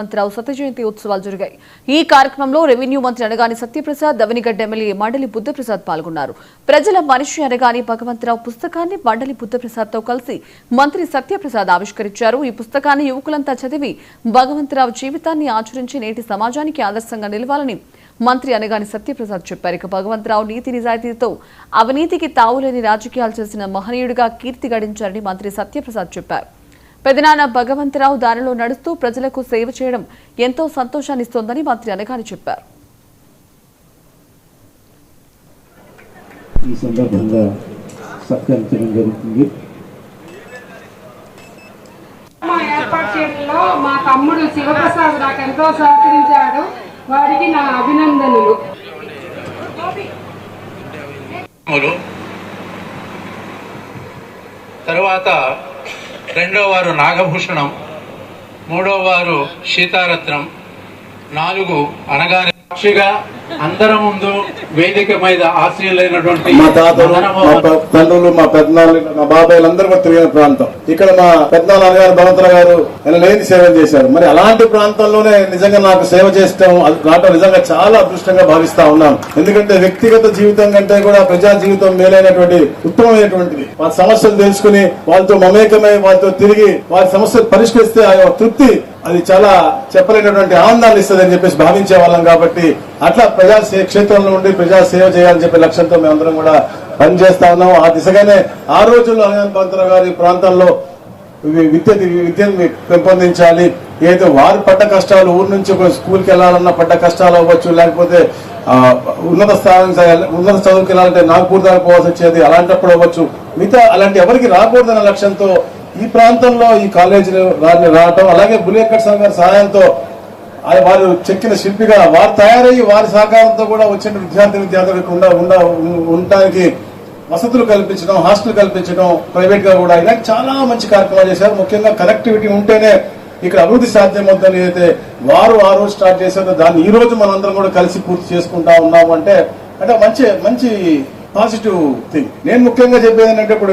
మంత్రావు సత్య జయంతి ఉత్సవాలు జరిగాయి. ఈ కార్యక్రమంలో రెవెన్యూ మంత్రి అనగాని సత్యప్రసాద్, దవనిగడ్డ ఎమ్మెల్యే మండలి బుద్ధప్రసాద్ పాల్గొన్నారు. ప్రజల మనిషి అనగాని భగవంతరావు పుస్తకాన్ని మండలి బుద్ధప్రసాద్ తో కలిసి మంత్రి సత్యప్రసాద్ ఆవిష్కరించారు. ఈ పుస్తకాన్ని యువకులంతా చదివి భగవంతరావు జీవితాన్ని ఆచరించి నేటి సమాజానికి ఆదర్శంగా నిలవాలని మంత్రి అనగాని సత్యప్రసాద్ చెప్పారు. ఇక భగవంతరావు నీతి నిజాయితీతో అవినీతికి తావులేని రాజకీయాలు చేసిన మహనీయుడిగా కీర్తి గడించారని మంత్రి సత్యప్రసాద్ చెప్పారు. పెదనాన్న భగవంతరావు దారిలో నడుస్తూ ప్రజలకు సేవ చేయడం ఎంతో సంతోషాన్నిస్తోందని మంత్రి అనగాని చెప్పారు. ఈ సందర్భంగా సత్కరించడం జరుగుతుంది. మా ఏర్పాటు చేయడంలో మా తమ్ముడు శివప్రసాద్ నాకు ఎంతో సహకరించాడు. వారికి నా అభినందనలు. తర్వాత రెండో వారు నాగభూషణం, మూడో వారు సీతారత్నం, 4 అనగానే సాక్షిగా అందరి ముందు వేదిక మీద ఆశ్రయులైనటువంటి మా తాతలు, మా తండ్రులు, మా పెద్దనాళ్ళు, మా బాబాయిలు అందరూ కూడా తిరిగిన ప్రాంతం. ఇక్కడ మా పెద్దనాన్న గారు భగవంతరావు గారు లేని సేవ చేశారు. మరి అలాంటి ప్రాంతంలోనే నిజంగా నాకు సేవ చేయడం నాతో నిజంగా చాలా అదృష్టంగా భావిస్తా ఉన్నాను. ఎందుకంటే వ్యక్తిగత జీవితం కంటే కూడా ప్రజా జీవితం మేలైనటువంటి ఉత్తమమైనటువంటిది. వారి సమస్యలు తెలుసుకుని వాళ్ళతో మమేకమై వాళ్ళతో తిరిగి వారి సమస్యలు పరిష్కరిస్తే ఆ తృప్తి అది చాలా చెప్పలేనటువంటి ఆనందాన్ని ఇస్తుంది అని చెప్పేసి భావించే వాళ్ళం. కాబట్టి అట్లా ప్రజా క్షేత్రంలో ఉండి ప్రజా సేవ చేయాలని చెప్పే లక్ష్యంతో మేమందరం కూడా పనిచేస్తా ఉన్నాం. ఆ దిశగానే ఆ రోజుల్లో అనగాని భగవంతరావు గారి ప్రాంతంలో విద్యను పెంపొందించాలి. ఏదో వారు పడ్డ కష్టాలు, ఊరు నుంచి ఒక స్కూల్కి వెళ్ళాలన్నా పడ్డ కష్టాలు అవ్వచ్చు, లేకపోతే ఉన్నత చదువుకి వెళ్ళాలంటే నాగపూర్ దాకా పోవాల్సి వచ్చేది, అలాంటప్పుడు అవ్వచ్చు. మిగతా అలాంటి ఎవరికి రాకూడదన్న లక్ష్యంతో ఈ ప్రాంతంలో ఈ కాలేజీలు రావటం, అలాగే బులియక్కట్ సార్ గారి సహాయంతో వారు చెక్కిన శిల్పిగా వారు తయారయ్యి వారి సహకారంతో కూడా వచ్చిన విద్యార్థులకు ఉండడానికి వసతులు కల్పించడం, హాస్టల్ కల్పించడం, ప్రైవేట్ గా కూడా ఇలాంటి చాలా మంచి కార్యక్రమాలు చేశారు. ముఖ్యంగా కనెక్టివిటీ ఉంటేనే ఇక్కడ అభివృద్ధి సాధ్యమవుతుందని అయితే వారు ఆ రోజు స్టార్ట్ చేశారో దాన్ని ఈ రోజు మనందరం కూడా కలిసి పూర్తి చేసుకుంటా ఉన్నాము అంటే మంచి పాజిటివ్ థింగ్. నేను ముఖ్యంగా చెప్పేది ఏంటంటే ఇప్పుడు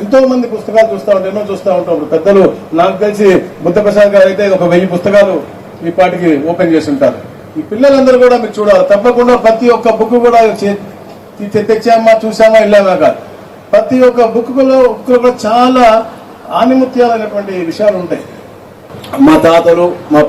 ఎంతో మంది పుస్తకాలు చూస్తూ ఉంటాం. ఇప్పుడు పెద్దలు నాకు తెలిసి బుద్ధప్రసాద్ గారు అయితే ఒక 1000 పుస్తకాలు ఈ పాటికి ఓపెన్ చేసి ఉంటారు. ఈ పిల్లలందరూ కూడా మీరు చూడాలి. తప్పకుండా ప్రతి ఒక్క బుక్ కూడా తెచ్చామా, చూసామా, వెళ్ళామా కాదు. ప్రతి ఒక్క బుక్ కూడా చాలా ఆనిముత్యాలైనటువంటి విషయాలు ఉంటాయి. మా తాతలు, మా